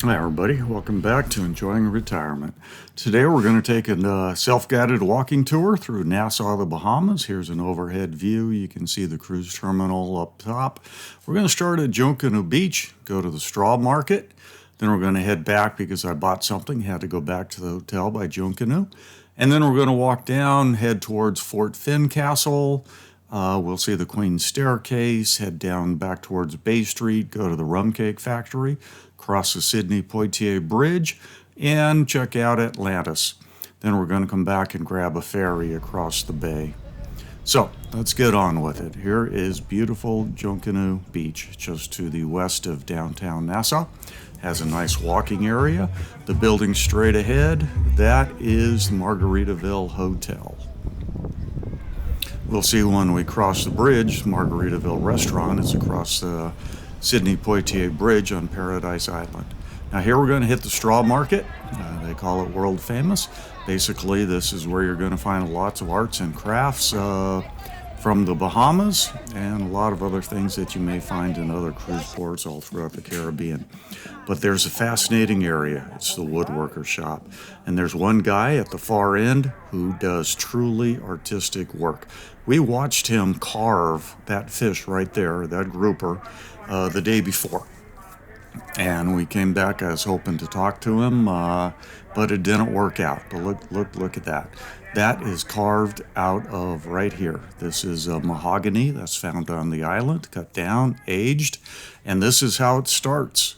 Hi everybody, welcome back to Enjoying Retirement. Today we're going to take a self-guided walking tour through Nassau, the Bahamas. Here's an overhead view. You can see the cruise terminal up top. We're going to start at Junkanoo Beach, go to the straw market. Then we're going to head back because I bought something, had to go back to the hotel by Junkanoo. And then we're going to walk down, head towards Fort Fincastle. We'll see the Queen's Staircase, head down back towards Bay Street, go to the Rum Cake Factory, cross the Sidney Poitier Bridge, and check out Atlantis. Then we're going to come back and grab a ferry across the bay. So let's get on with it. Here is beautiful Junkanoo Beach, just to the west of downtown Nassau. Has a nice walking area. The building straight ahead, that is the Margaritaville Hotel. We'll see when we cross the bridge, Margaritaville Restaurant is across the Sidney Poitier Bridge on Paradise Island. Now here we're going to hit the straw market. They call it world famous. Basically, this is where you're going to find lots of arts and crafts from the Bahamas and a lot of other things that you may find in other cruise ports all throughout the Caribbean. But there's a fascinating area. It's the woodworker shop. And there's one guy at the far end who does truly artistic work. We watched him carve that fish right there, that grouper, the day before. And we came back. I was hoping to talk to him, but it didn't work out. But look at that. That is carved out of right here. This is a mahogany that's found on the island, cut down, aged, and this is how it starts.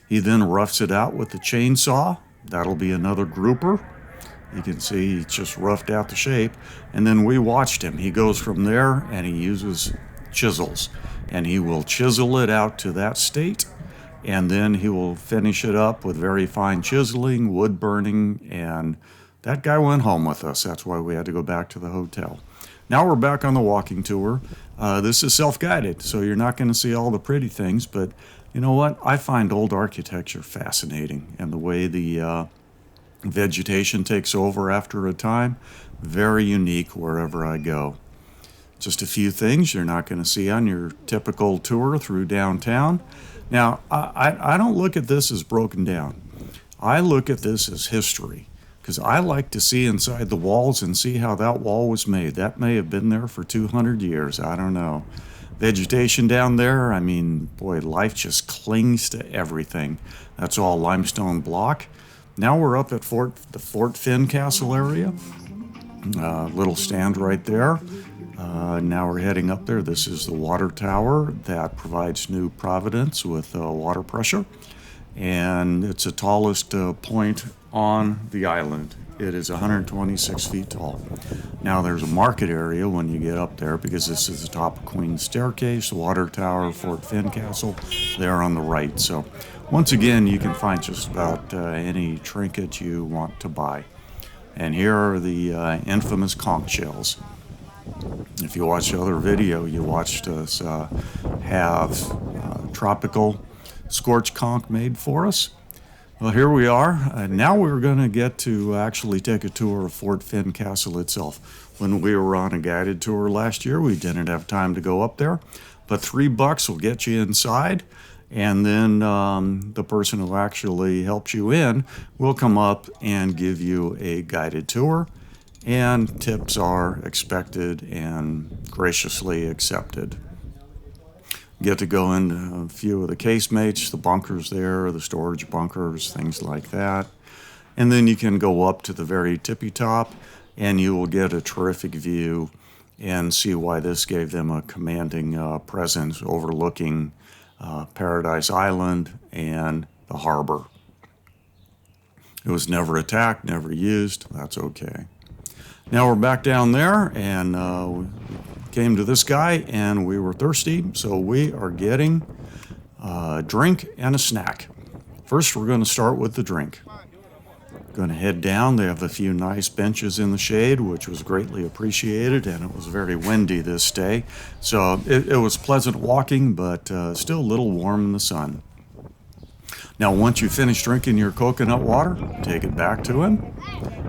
He then roughs it out with the chainsaw. That'll be another grouper. You can see he just roughed out the shape. And then we watched him. He goes from there and he uses chisels. And he will chisel it out to that state. And then he will finish it up with very fine chiseling, wood burning, and that guy went home with us. That's why we had to go back to the hotel. Now we're back on the walking tour. This is self-guided, so you're not going to see all the pretty things, but you know what? I find old architecture fascinating, and the way the vegetation takes over after a time, very unique wherever I go. Just a few things you're not going to see on your typical tour through downtown. Now, I don't look at this as broken down. I look at this as history, because I like to see inside the walls and see how that wall was made. That may have been there for 200 years. I don't know. Vegetation down there, I mean, boy, life just clings to everything. That's all limestone block. Now we're up at the Fort Fincastle area. Little stand right there. Now we're heading up there. This is the water tower that provides New Providence with water pressure. And it's the tallest point on the island. It is 126 feet tall. Now there's a market area when you get up there because this is the top of Queen's Staircase, water tower, Fort Fincastle, there on the right. So once again, you can find just about any trinket you want to buy. And here are the infamous conch shells. If you watched the other video, you watched us have tropical scorched conch made for us. Well, here we are. Now we're going to get to actually take a tour of Fort Fincastle itself. When we were on a guided tour last year, we didn't have time to go up there, but $3 will get you inside, and then the person who actually helps you in will come up and give you a guided tour, and tips are expected and graciously accepted. Get to go into a few of the casemates, the bunkers there, the storage bunkers, things like that. And then you can go up to the very tippy top and you will get a terrific view and see why this gave them a commanding presence overlooking Paradise Island and the harbor. It was never attacked, never used. That's okay. Now we're back down there and we came to this guy and we were thirsty, so we are getting a drink and a snack. First, we're going to start with the drink. Going to head down. They have a few nice benches in the shade, which was greatly appreciated, and it was very windy this day. So it was pleasant walking, but still a little warm in the sun. Now, once you finish drinking your coconut water, take it back to him.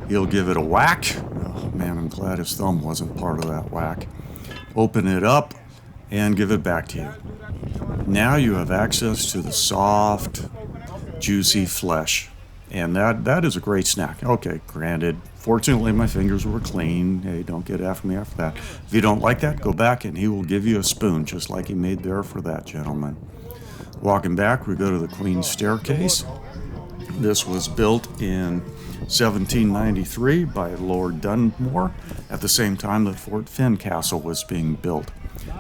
He'll give it a whack. Oh, man, I'm glad his thumb wasn't part of that whack. Open it up and give it back to you. Now you have access to the soft, juicy flesh. And that is a great snack. Okay, granted, fortunately my fingers were clean. Hey, don't get after me after that. If you don't like that, go back and he will give you a spoon, just like he made there for that gentleman. Walking back, we go to the Queen's Staircase. This was built in 1793 by Lord Dunmore at the same time that Fort Fincastle was being built.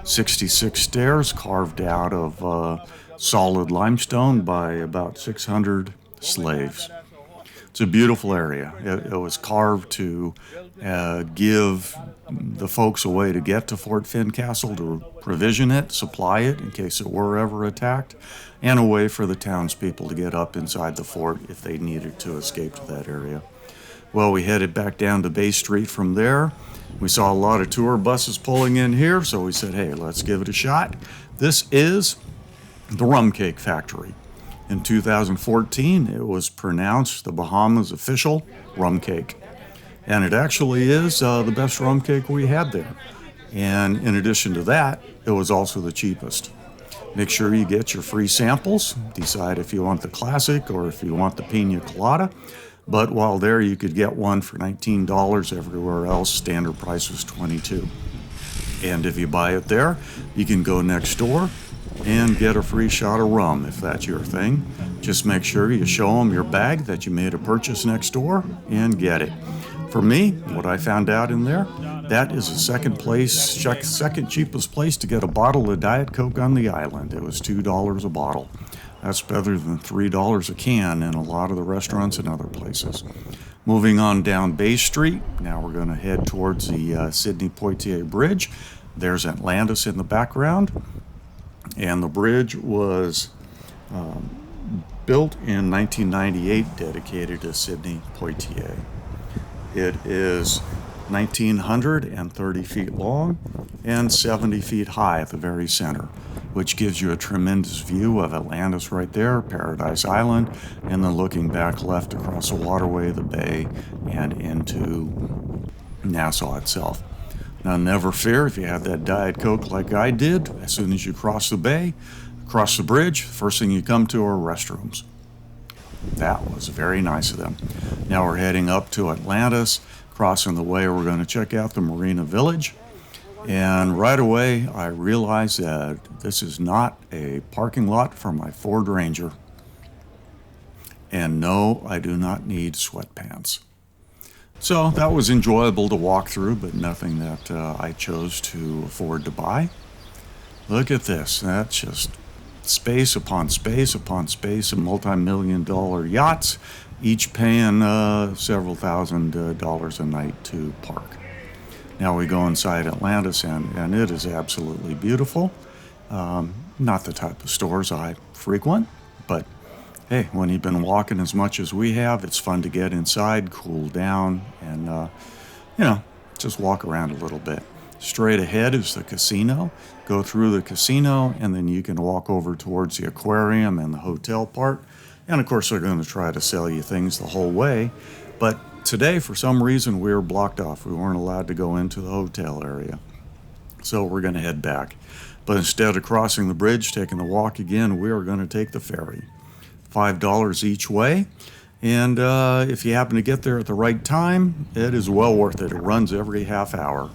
66 stairs carved out of solid limestone by about 600 slaves. It's a beautiful area. It was carved to give the folks a way to get to Fort Fincastle, to provision it, supply it in case it were ever attacked, and a way for the townspeople to get up inside the fort if they needed to escape to that area. Well, we headed back down to Bay Street from there. We saw a lot of tour buses pulling in here, so we said, hey, let's give it a shot. This is the Rum Cake Factory. In 2014, it was pronounced the Bahamas' official rum cake. And it actually is the best rum cake we had there. And in addition to that, it was also the cheapest. Make sure you get your free samples. Decide if you want the classic or if you want the pina colada. But while there, you could get one for $19. Everywhere else, standard price was $22. And if you buy it there, you can go next door and get a free shot of rum if that's your thing. Just make sure you show them your bag that you made a purchase next door and get it. For me, what I found out in there, that is the second cheapest place to get a bottle of Diet Coke on the island. It was $2 a bottle. That's better than $3 a can in a lot of the restaurants and other places. Moving on down Bay Street, now we're going to head towards the Sidney Poitier Bridge. There's Atlantis in the background. And the bridge was built in 1998, dedicated to Sidney Poitier. It is 1,930 feet long and 70 feet high at the very center, which gives you a tremendous view of Atlantis right there, Paradise Island, and then looking back left across the waterway, the bay, and into Nassau itself. Now, never fear if you have that Diet Coke like I did. As soon as you cross the bay, cross the bridge, first thing you come to are restrooms. That was very nice of them. Now we're heading up to Atlantis. Crossing the way, we're going to check out the Marina Village. And right away, I realized that this is not a parking lot for my Ford Ranger. And no, I do not need sweatpants. So that was enjoyable to walk through, but nothing that I chose to afford to buy. Look at this. That's just space upon space upon space of multi-million-dollar yachts, each paying several $1,000s a night to park. Now we go inside Atlantis, and it is absolutely beautiful. Not the type of stores I frequent, but hey, when you've been walking as much as we have, it's fun to get inside, cool down, and, just walk around a little bit. Straight ahead is the casino. Go through the casino, and then you can walk over towards the aquarium and the hotel part. And, of course, they're going to try to sell you things the whole way. But today, for some reason, we were blocked off. We weren't allowed to go into the hotel area. So we're going to head back. But instead of crossing the bridge, taking the walk again, we are going to take the ferry. $5 each way, and if you happen to get there at the right time, it is well worth it. It runs every half hour.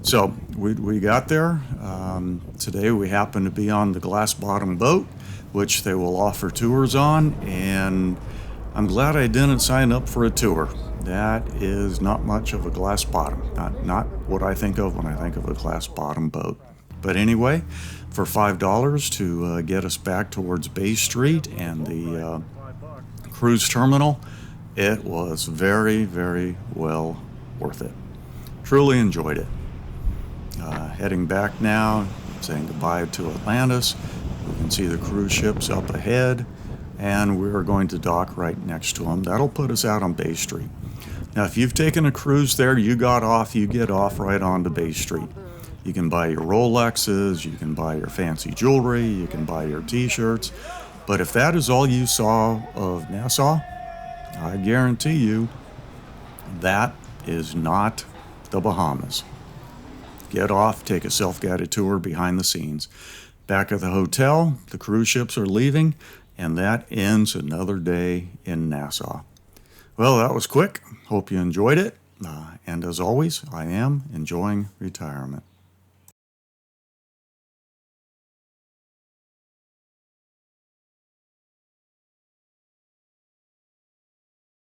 So we got there. Today we happen to be on the glass bottom boat, which they will offer tours on, and I'm glad I didn't sign up for a tour. That is not much of a glass bottom, not what I think of when I think of a glass bottom boat. But anyway, for $5 to get us back towards Bay Street and the cruise terminal, it was very, very well worth it. Truly enjoyed it. Heading back now, saying goodbye to Atlantis. We can see the cruise ships up ahead, and we're going to dock right next to them. That'll put us out on Bay Street. Now, if you've taken a cruise there, you got off, you get off right onto Bay Street. You can buy your Rolexes, you can buy your fancy jewelry, you can buy your t-shirts. But if that is all you saw of Nassau, I guarantee you that is not the Bahamas. Get off, take a self-guided tour behind the scenes. Back at the hotel, the cruise ships are leaving, And that ends another day in Nassau. Well, that was quick. Hope you enjoyed it. And as always, I am enjoying retirement.